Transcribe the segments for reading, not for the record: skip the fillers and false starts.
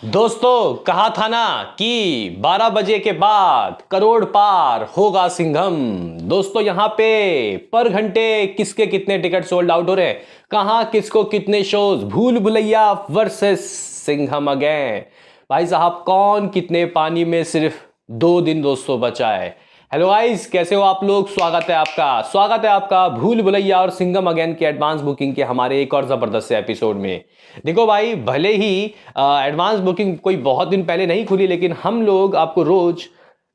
दोस्तों कहा था ना कि 12 बजे के बाद करोड़ पार होगा सिंघम। दोस्तों यहाँ पे पर घंटे किसके कितने टिकट सोल्ड आउट हो रहे हैं, कहाँ किसको कितने शोज, भूल भुलैया वर्सेस सिंघम अगेन। भाई साहब कौन कितने पानी में, सिर्फ 2 दिन दोस्तों बचा है। हेलो गाइस, कैसे हो आप लोग। स्वागत है आपका भूल भुलैया और सिंघम अगेन के एडवांस बुकिंग के हमारे एक और जबरदस्त से एपिसोड में। देखो भाई, भले ही एडवांस बुकिंग कोई बहुत दिन पहले नहीं खुली, लेकिन हम लोग आपको रोज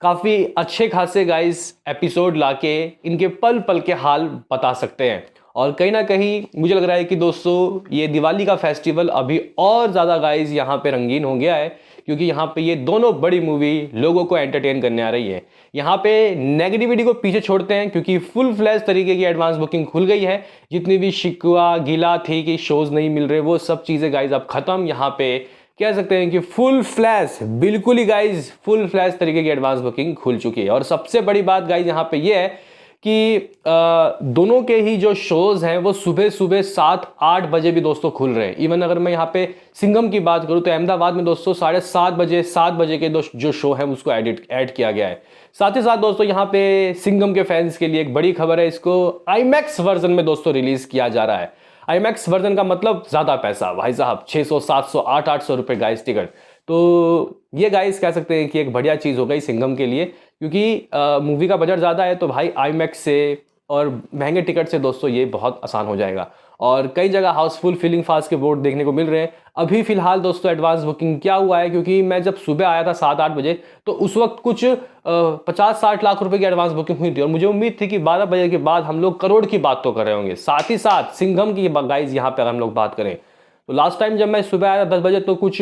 काफी अच्छे खासे गाइस एपिसोड लाके इनके पल पल के हाल बता सकते हैं। और कहीं ना कहीं मुझे लग रहा है कि दोस्तों ये दिवाली का फेस्टिवल अभी और ज़्यादा गाइस यहाँ पे रंगीन हो गया है, क्योंकि यहाँ पे ये दोनों बड़ी मूवी लोगों को एंटरटेन करने आ रही है। यहाँ पे नेगेटिविटी को पीछे छोड़ते हैं, क्योंकि फुल फ्लैश तरीके की एडवांस बुकिंग खुल गई है। जितनी भी शिकवा गिला थी कि शोज नहीं मिल रहे, वो सब चीज़ें गाइस अब खत्म। यहाँ पे कह सकते हैं कि फुल फ्लैश, बिल्कुल ही गाइस फुल फ्लैश तरीके की एडवांस बुकिंग खुल चुकी है। और सबसे बड़ी बात गाइस यहाँ पे ये है कि दोनों के ही जो शोज हैं वो सुबह सुबह 7-8 बजे भी दोस्तों खुल रहे हैं। इवन अगर मैं यहाँ पे सिंघम की बात करूँ तो अहमदाबाद में दोस्तों 7:30 बजे के जो शो है उसको ऐड किया गया है। साथ ही साथ दोस्तों यहाँ पे सिंघम के फैंस के लिए एक बड़ी खबर है, इसको आईमैक्स वर्जन में दोस्तों रिलीज किया जा रहा है। आईमैक्स वर्जन का मतलब ज्यादा पैसा भाई साहब, 600 700 800 रुपए गाइस टिकट। तो ये गाइस कह सकते हैं कि एक बढ़िया चीज हो गई सिंघम के लिए, क्योंकि मूवी का बजट ज़्यादा है तो भाई आईमैक्स से और महंगे टिकट से दोस्तों ये बहुत आसान हो जाएगा। और कई जगह हाउसफुल फीलिंग फास्ट के बोर्ड देखने को मिल रहे हैं। अभी फिलहाल दोस्तों एडवांस बुकिंग क्या हुआ है, क्योंकि मैं जब सुबह आया था 7-8 बजे तो उस वक्त कुछ 50-60 लाख रुपए की एडवांस बुकिंग हुई थी। और मुझे उम्मीद थी कि 12 बजे के बाद हम लोग करोड़ की बात तो कर रहे होंगे। साथ ही साथ सिंघम की गाइज यहाँ पर हम लोग बात करें तो लास्ट टाइम जब मैं सुबह आया 10 बजे तो कुछ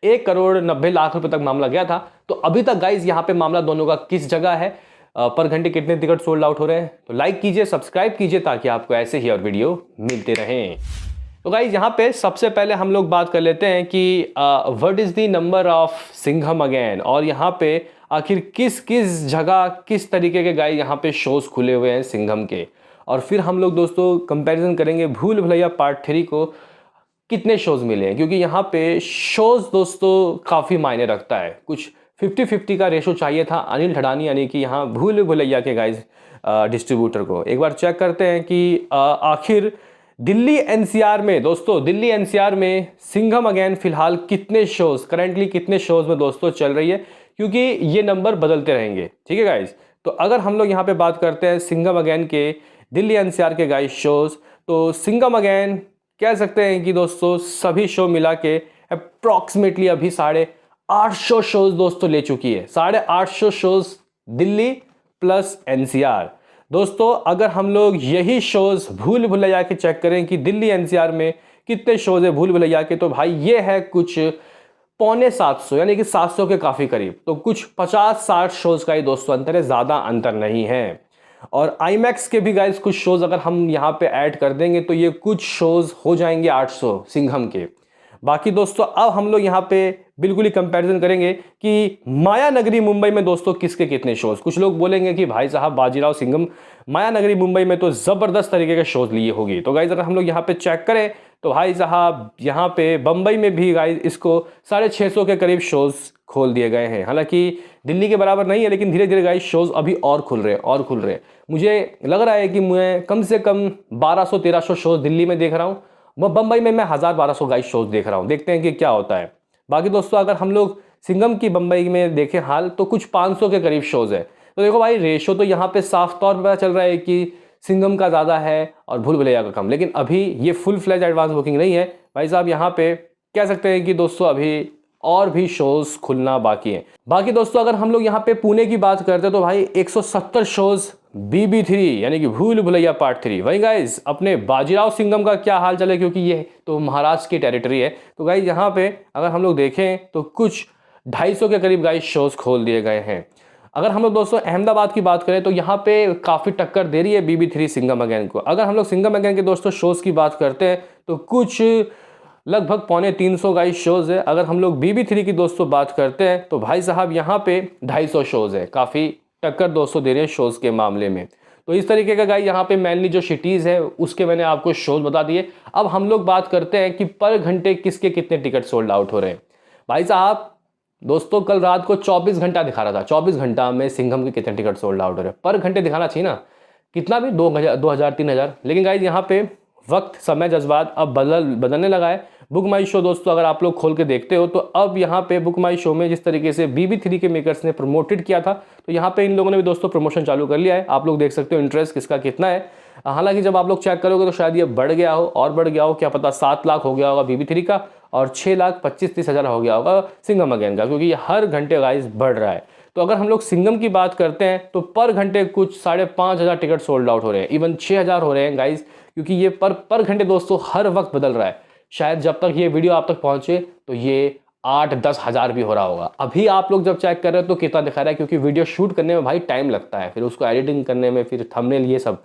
1 करोड़ 90 लाख रुपए तक मामला गया था। तो अभी तक गाइज यहाँ पे मामला दोनों का किस जगह है, पर घंटे कितने टिकट सोल्ड आउट हो रहे हैं। तो लाइक कीजिए, सब्सक्राइब कीजिए ताकि आपको ऐसे ही और वीडियो मिलते रहें। तो गाइज यहाँ पे सबसे पहले हम लोग बात कर लेते हैं कि what is the number of Singham again, और यहाँ पे आखिर किस किस जगह किस तरीके के गाइज यहाँ पे शोज खुले हुए हैं सिंघम के। और फिर हम लोग दोस्तों कंपैरिजन करेंगे भूल भुलैया पार्ट 3 को कितने शोज मिले हैं, क्योंकि यहाँ पे शोज दोस्तों काफ़ी मायने रखता है। कुछ 50-50 का रेशो चाहिए था अनिल ठडानी यानी कि यहाँ भूल भुलैया के गाइस डिस्ट्रीब्यूटर को। एक बार चेक करते हैं कि आखिर दिल्ली एनसीआर में दोस्तों, दिल्ली एनसीआर में सिंघम अगेन फिलहाल कितने शोज, करंटली कितने शोज में दोस्तों चल रही है, क्योंकि ये नंबर बदलते रहेंगे। ठीक है गाइज। तो अगर हम लोग यहाँ पे बात करते हैं सिंघम अगेन के दिल्ली एनसीआर के गाइस शोज, तो सिंघम अगेन कह सकते हैं कि दोस्तों सभी शो मिला के अप्रॉक्सीमेटली अभी 850 शोज दोस्तों ले चुकी है। 850 शोज दिल्ली प्लस एनसीआर। दोस्तों अगर हम लोग यही शोज भूल भुलैया के चेक करें कि दिल्ली एनसीआर में कितने शोज है भूल भुलैया के, तो भाई ये है कुछ 650 यानी कि 700 के काफी करीब। तो कुछ 50-60 शोज का ही दोस्तों अंतर है, ज्यादा अंतर नहीं है। और आईमैक्स के भी गाइस कुछ शोज अगर हम यहाँ पे ऐड कर देंगे तो ये कुछ शोज हो जाएंगे 800 सिंघम के। बाकी दोस्तों अब हम लोग यहाँ पे बिल्कुल ही कंपैरिजन करेंगे कि माया नगरी मुंबई में दोस्तों किसके कितने शोज। कुछ लोग बोलेंगे कि भाई साहब बाजीराव सिंघम माया नगरी मुंबई में तो जबरदस्त तरीके के शोज लिए होगी। तो गाइज अगर हम लोग यहाँ पे चेक करें तो भाई साहब यहाँ पे बंबई में भी गाइज इसको 650 के करीब शोज खोल दिए गए हैं। हालांकि दिल्ली के बराबर नहीं है, लेकिन धीरे धीरे गाइज शोज अभी और खुल रहे हैं। मुझे लग रहा है कि मैं कम से कम 1200-1300 शोज दिल्ली में देख रहा हूँ, वो बंबई में मैं 1000-1200 गाइस शोज देख रहा हूँ। देखते हैं कि क्या होता है। बाकी दोस्तों अगर हम लोग सिंघम की बंबई में देखें हाल, तो कुछ 500 के करीब शोज है। तो देखो भाई रेशो तो यहाँ पे साफ तौर पर पता चल रहा है कि सिंघम का ज़्यादा है और भूल भुलैया का कम। लेकिन अभी ये फुल फ्लैज एडवांस बुकिंग नहीं है भाई साहब। यहाँ पे कह सकते हैं कि दोस्तों अभी और भी शोज खुलना बाकी है। बाकी दोस्तों अगर हम लोग यहाँ पे पुणे की बात करते हैं तो भाई 170 शोज BB3 यानी कि भूल भुलैया पार्ट 3। वहीं गाइज अपने बाजीराव सिंघम का क्या हाल चले, क्योंकि ये तो महाराष्ट्र की टेरिटरी है। तो गाइज यहाँ पे अगर हम लोग देखें तो कुछ 250 के करीब गाइज शोज खोल दिए गए हैं। अगर हम लोग दोस्तों अहमदाबाद की बात करें तो यहाँ पे काफ़ी टक्कर दे रही है BB3 सिंघम अगेन को। अगर हम लोग सिंघम अगेन के दोस्तों शोज की बात करते हैं तो कुछ लगभग 350 गाइस शोज है। अगर हम लोग BB3 की दोस्तों बात करते हैं तो भाई साहब यहाँ पे 250 शोज है। काफ़ी टक्कर दोस्तों दे रहे हैं शोज के मामले में। तो इस तरीके का गाइस यहाँ पे मेनली जो सिटीज़ है उसके मैंने आपको शोज बता दिए। अब हम लोग बात करते हैं कि पर घंटे किसके कितने टिकट सोल्ड आउट हो रहे हैं। भाई साहब दोस्तों कल रात को 24 घंटा दिखा रहा था, 24 घंटा में सिंघम के कितने टिकट सोल्ड आउट हो रहे हैं। पर घंटे दिखाना चाहिए ना, कितना भी 2,000 3,000। लेकिन गाइज यहाँ पे वक्त समय जज्बात अब बदलने लगा है। बुक माई शो दोस्तों अगर आप लोग खोल के देखते हो तो अब यहाँ पे बुक माई शो में जिस तरीके से BB3 के मेकर्स ने प्रमोटेड किया था, तो यहाँ पे इन लोगों ने भी दोस्तों प्रमोशन चालू कर लिया है। आप लोग देख सकते हो इंटरेस्ट किसका कितना है। हालांकि जब आप लोग चेक करोगे तो शायद ये बढ़ गया हो और बढ़ गया हो, क्या पता 7 लाख हो गया होगा BB3 का और 6,25,30,000 हो गया होगा सिंघम अगेन का, क्योंकि ये हर घंटे गाइस बढ़ रहा है। तो अगर हम लोग सिंघम की बात करते हैं तो पर घंटे कुछ 5,500 टिकट सोल्ड आउट हो रहे हैं, इवन 6,000 हो रहे हैं गाइस, क्योंकि ये पर घंटे दोस्तों हर वक्त बदल रहा है। शायद जब तक ये वीडियो आप तक पहुंचे तो ये 8-10 हज़ार भी हो रहा होगा। अभी आप लोग जब चेक कर रहे हो तो कितना दिखा रहा है, क्योंकि वीडियो शूट करने में भाई टाइम लगता है, फिर उसको एडिटिंग करने में, फिर थंबनेल, ये सब।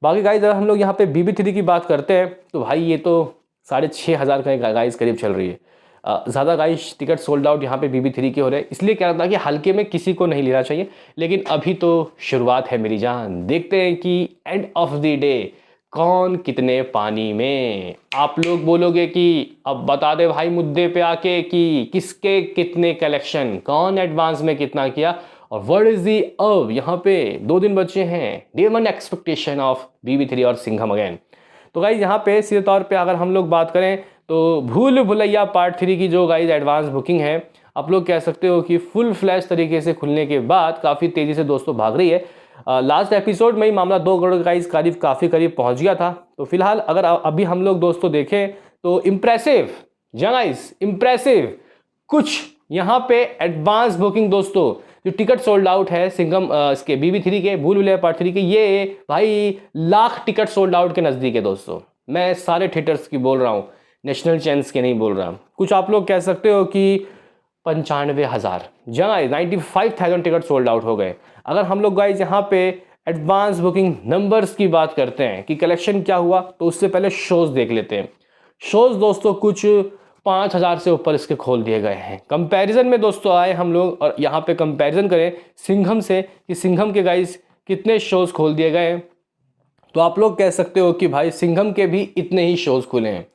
बाकी गाइस अगर हम लोग यहाँ पे BB3 की बात करते हैं तो भाई ये तो 6,500 का गाइस करीब चल रही है। ज़्यादा गाइस टिकट सोल्ड आउट यहाँ पे BB3 के हो रहे हैं। इसलिए कह रहा था कि हल्के में किसी को नहीं लेना चाहिए, लेकिन अभी तो शुरुआत है मेरी जान। देखते हैं कि एंड ऑफ द डे कौन कितने पानी में। आप लोग बोलोगे कि अब बता दे भाई मुद्दे पे आके कि किसके कितने कलेक्शन, कौन एडवांस में कितना किया और व्हाट इज दी। अब यहाँ पे 2 दिन बचे हैं, डे 1 एक्सपेक्टेशन ऑफ BB3 और सिंघम अगेन। तो गाइज यहाँ पे सीधे तौर पे अगर हम लोग बात करें तो भूल भुलैया पार्ट 3 की जो गाइज एडवांस बुकिंग है, आप लोग कह सकते हो कि फुल फ्लैश तरीके से खुलने के बाद काफ़ी तेज़ी से दोस्तों भाग रही है। लास्ट एपिसोड में ही मामला 2 करोड़ गाइज काफ़ी करीब पहुंच गया था। तो फिलहाल अगर अभी हम लोग दोस्तों देखें तो इम्प्रेसिव गाइज, इम्प्रेसिव कुछ यहाँ पे एडवांस बुकिंग दोस्तों जो टिकट सोल्ड आउट है सिंघम इसके BB3 के भूल भुलैया पार्ट 3 के, ये भाई लाख टिकट सोल्ड आउट के नज़दीक है दोस्तों। मैं सारे थिएटर्स की बोल रहा हूँ, नेशनल चैनल्स के नहीं बोल रहा। कुछ आप लोग कह सकते हो कि 95,000 जहाँ 95,000 टिकट सोल्ड आउट हो गए। अगर हम लोग गाइज यहाँ पे एडवांस बुकिंग नंबर्स की बात करते हैं कि कलेक्शन क्या हुआ, तो उससे पहले शोज देख लेते हैं। शोज दोस्तों कुछ 5,000 से ऊपर इसके खोल दिए गए हैं। कंपैरिजन में दोस्तों आए हम लोग और यहाँ पे कंपैरिजन करें सिंघम से कि सिंघम के गाइज कितने शोज खोल दिए गए, तो आप लोग कह सकते हो कि भाई सिंघम के भी इतने ही शोज खुले हैं।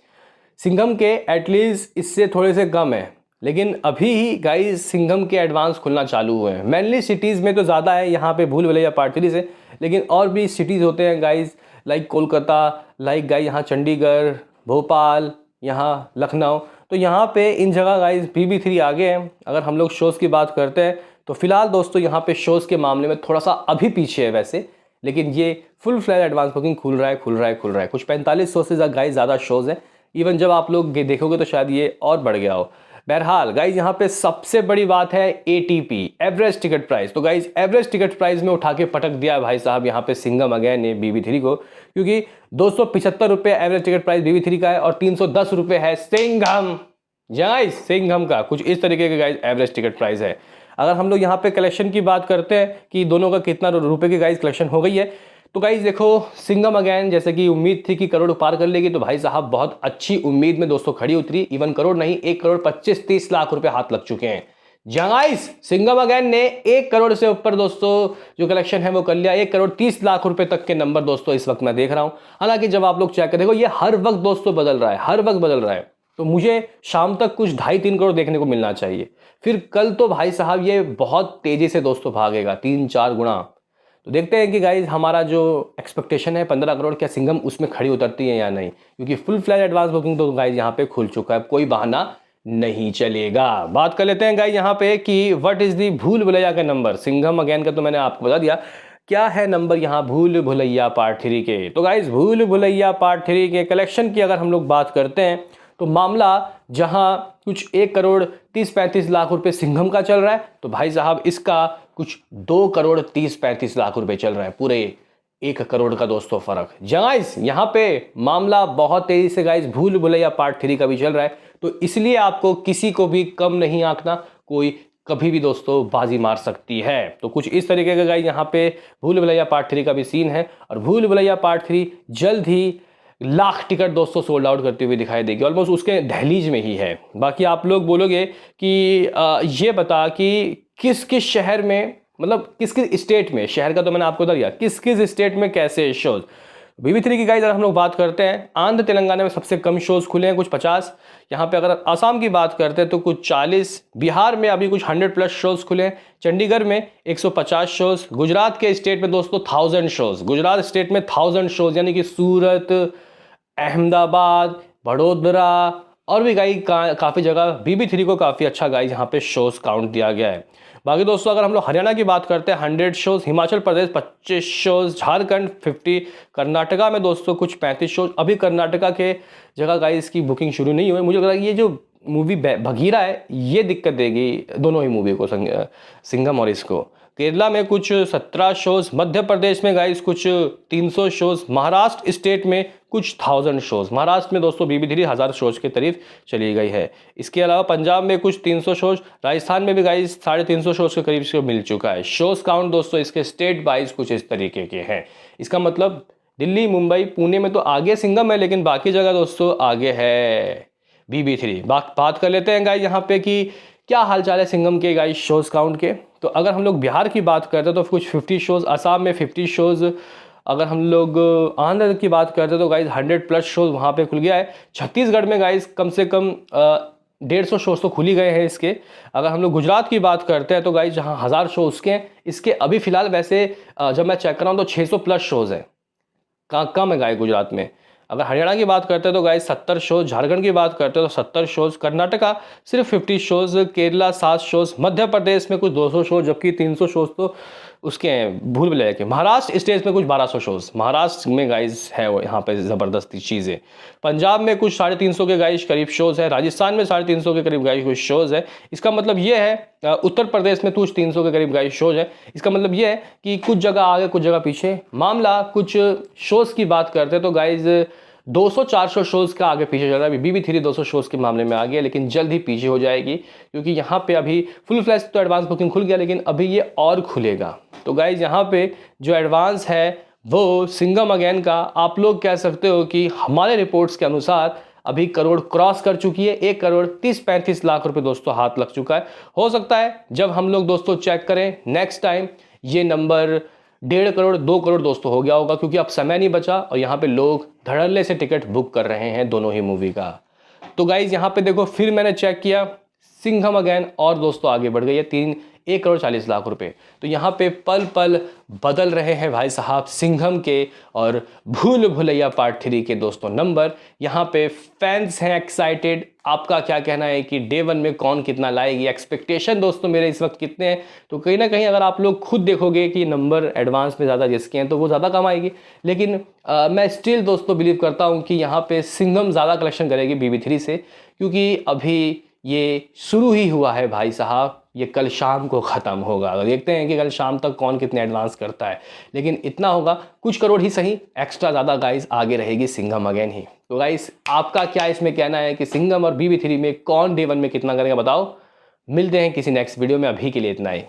सिंघम के एटलीस्ट इससे थोड़े से कम है, लेकिन अभी ही गाइज सिंघम के एडवांस खुलना चालू हुए हैं। मेनली सिटीज़ में तो ज़्यादा है यहाँ पे भूल भुलैया पार्ट 3 से, लेकिन और भी सिटीज़ होते हैं guys, like Kolkata, like guys यहाँ चंडीगढ़, भोपाल, यहाँ लखनऊ। तो यहाँ पे इन जगह गाइज BB3 आगे हैं। अगर हम लोग शोज़ की बात करते हैं तो फिलहाल दोस्तों यहाँ पे शोज़ के मामले में थोड़ा सा अभी पीछे है वैसे, लेकिन ये फुल फ्लैश एडवांस बुकिंग खुल रहा है। कुछ 4500 से गाइज ज़्यादा शोज़ हैं। इवन जब आप लोग देखोगे तो शायद ये और बढ़ गया हो। बहरहाल गाइज यहाँ पे सबसे बड़ी बात है ATP, एवरेज टिकट प्राइस। तो गाइज एवरेज टिकट प्राइस में उठा के पटक दिया है भाई साहब यहाँ पे सिंघम अगेन ने BB3 को, क्योंकि 275 रुपये एवरेज टिकट प्राइस BB3 का है और 310 रुपये है सिंघम। गाइज सिंघम का कुछ इस तरीके का गाइज एवरेज टिकट प्राइस है। अगर हम लोग यहाँ पे कलेक्शन की बात करते हैं कि दोनों का कितना रुपए की गाइज कलेक्शन हो गई है, तो गाइज देखो सिंघम अगेन जैसे कि उम्मीद थी कि करोड़ पार कर लेगी, तो भाई साहब बहुत अच्छी उम्मीद में दोस्तों खड़ी उतरी। इवन करोड़ नहीं, 1,25,30 लाख रुपए हाथ लग चुके हैं। गाइज सिंघम अगेन ने 1 करोड़ से ऊपर दोस्तों जो कलेक्शन है वो कर लिया। 1,30 लाख रुपए तक के नंबर दोस्तों इस वक्त मैं देख रहा हूं। हालांकि जब आप लोग चेक कर देखो ये हर वक्त दोस्तों बदल रहा है, हर वक्त बदल रहा है। तो मुझे शाम तक कुछ 2.5-3 करोड़ देखने को मिलना चाहिए। फिर कल तो भाई साहब ये बहुत तेजी से दोस्तों भागेगा 3-4 गुना। तो देखते हैं कि गाइज हमारा जो एक्सपेक्टेशन है 15 करोड़, क्या सिंघम उसमें खड़ी उतरती है या नहीं, क्योंकि फुल फ्लैश एडवांस बुकिंग तो गाइज यहाँ पे खुल चुका है, कोई बहाना नहीं चलेगा। बात कर लेते हैं गाइज यहाँ पे कि व्हाट इज दी भूल भुलैया का नंबर। सिंघम अगेन का तो मैंने आपको बता दिया, क्या है नंबर यहाँ भूल भुलैया पार्ट 3 के। तो गाइज भूल भुलैया पार्ट 3 के कलेक्शन की अगर हम लोग बात करते हैं तो मामला जहां कुछ 1,30-35 लाख रुपए सिंघम का चल रहा है, तो भाई साहब इसका कुछ 2,30-35 लाख रुपए चल रहा है। पूरे 1 करोड़ का दोस्तों फर्क। गाइस यहाँ पे मामला बहुत तेजी से गाइस भूल भुलैया पार्ट 3 का भी चल रहा है, तो इसलिए आपको किसी को भी कम नहीं आंकना, कोई कभी भी दोस्तों बाजी मार सकती है। तो कुछ इस तरीके का गाइस यहाँ पे भूल भुलैया पार्ट 3 का भी सीन है, और भूल भुलैया पार्ट 3 जल्द ही लाख टिकट दोस्तों सोल्ड आउट करते हुए दिखाई देगी, ऑलमोस्ट उसके दहलीज में ही है। बाकी आप लोग बोलोगे कि ये बता कि किस किस शहर में, मतलब किस किस स्टेट में, शहर का तो मैंने आपको बता दिया, किस किस स्टेट में कैसे शोज। BB3 की गाइस अगर हम लोग बात करते हैं, आंध्र तेलंगाना में सबसे कम शोज खुले हैं कुछ 50, यहाँ पे अगर आसाम की बात करते हैं तो कुछ 40, बिहार में अभी कुछ 100+ शोज़ खुले हैं, चंडीगढ़ में 150 शोज़, गुजरात के स्टेट में दोस्तों 1000 शोज़, गुजरात स्टेट में 1000 शोज़, यानी कि सूरत, अहमदाबाद, वडोदरा और भी गाइस काफ़ी जगह BB3 को काफ़ी अच्छा गाइस यहाँ पे शोज़ काउंट दिया गया है। बाकी दोस्तों अगर हम लोग हरियाणा की बात करते हैं 100 शोज़, हिमाचल प्रदेश 25 शोज़, झारखंड 50, कर्नाटका में दोस्तों कुछ 35 शोज़। अभी कर्नाटका के जगह गाइस की बुकिंग शुरू नहीं हुई। मुझे लग रहा है कि ये जो मूवी बघीरा है ये दिक्कत देगी दोनों ही मूवी को, सिंघम और इसको। केरला में कुछ 17 शोज़, मध्य प्रदेश में गाइस कुछ 300 शोज़, महाराष्ट्र स्टेट में कुछ 1000 शोज़। महाराष्ट्र में दोस्तों BB3 1000 शोज़ के करीब चली गई है। इसके अलावा पंजाब में कुछ 300 शोज़, राजस्थान में भी गाइस 350 शोज़ के करीब इसको मिल चुका है। शोज़ काउंट दोस्तों इसके स्टेट वाइज कुछ इस तरीके के हैं। इसका मतलब दिल्ली, मुंबई, पुणे में तो आगे सिंघम है, लेकिन बाकी जगह दोस्तों आगे है BB3। बात कर लेते हैं गाइस यहाँ पे कि क्या हालचाल है सिंघम के गाइस शोज़ काउंट के। तो अगर हम लोग बिहार की बात करते हैं तो कुछ 50 शोज़, असम में 50 शोज़, अगर हम लोग आंध्र की बात करते हैं तो गाइस 100+ शोज़ वहाँ पे खुल गया है। छत्तीसगढ़ में गाइस कम से कम 150 शोज़ तो खुल ही गए हैं इसके। अगर हम लोग गुजरात की बात करते हैं तो गाइस जहाँ 1000 शो उसके हैं, इसके अभी फिलहाल वैसे जब मैं चेक कर रहा हूँ तो 600+ शोज़ हैं, कम है गाइस गुजरात में। अगर हरियाणा की बात करते हैं तो गाइस 70 शोज़, झारखंड की बात करते हैं तो 70 शोज़, कर्नाटका सिर्फ 50 शोज़, केरला 7 शोज़, मध्य प्रदेश में कुछ 200 शोज़, जबकि 300 शोज़ तो उसके हैं भूल भुलैया के। महाराष्ट्र स्टेट में कुछ 1200 शोज़, महाराष्ट्र में गाइस है वो यहाँ पे ज़बरदस्ती चीज़ें। पंजाब में कुछ 350 के गाइस करीब शोज़ है, राजस्थान में 350 के करीब गाइस कुछ शोज़ है। इसका मतलब ये है उत्तर प्रदेश में कुछ 300 के करीब गाइस शोज़ है। इसका मतलब ये है कि कुछ जगह आगे कुछ जगह पीछे। मामला कुछ शोज़ की बात करते हैं तो गाइस 200-400 शोज़ का आगे पीछे चल रहा है। BB3 200 शोज़ के मामले में आ गया, लेकिन जल्द ही पीछे हो जाएगी, क्योंकि यहाँ पे अभी फुल फ्लैश तो एडवांस बुकिंग खुल गया, लेकिन अभी ये और खुलेगा। तो गाइज यहाँ पे जो एडवांस है वो सिंघम अगेन का आप लोग कह सकते हो कि हमारे रिपोर्ट्स के अनुसार अभी करोड़ क्रॉस कर चुकी है। 1,30,35 लाख रुपए दोस्तों हाथ लग चुका है। हो सकता है जब हम लोग दोस्तों चेक करें नेक्स्ट टाइम ये नंबर 1.5 करोड़ 2 करोड़ दोस्तों हो गया होगा, क्योंकि अब समय नहीं बचा और यहाँ पे लोग धड़ल्ले से टिकट बुक कर रहे हैं दोनों ही मूवी का। तो गाइज यहाँ पे देखो फिर मैंने चेक किया, सिंघम अगेन और दोस्तों आगे बढ़ गई है 1,40,00,000 रुपए। तो यहाँ पे पल पल बदल रहे हैं भाई साहब सिंघम के और भूल भुलैया पार्ट 3 के दोस्तों नंबर। यहाँ पे फैंस हैं एक्साइटेड। आपका क्या कहना है कि डे 1 में कौन कितना लाएगी? एक्सपेक्टेशन दोस्तों मेरे इस वक्त कितने हैं? तो कहीं ना कहीं अगर आप लोग खुद देखोगे कि नंबर एडवांस में ज़्यादा जिसके हैं तो वो ज़्यादा कम आएगी, लेकिन मैं स्टिल दोस्तों बिलीव करता हूँ कि यहाँ पे सिंघम ज़्यादा कलेक्शन करेगी BB3 से, क्योंकि अभी ये शुरू ही हुआ है भाई साहब। ये कल शाम को ख़त्म होगा। तो देखते हैं कि कल शाम तक कौन कितने एडवांस करता है, लेकिन इतना होगा कुछ करोड़ ही सही, एक्स्ट्रा ज़्यादा गाइस आगे रहेगी सिंघम अगेन ही। तो गाइस आपका क्या इसमें कहना है कि सिंघम और BB3 में कौन डे 1 में कितना करेगा बताओ। मिलते हैं किसी नेक्स्ट वीडियो में, अभी के लिए इतना ही।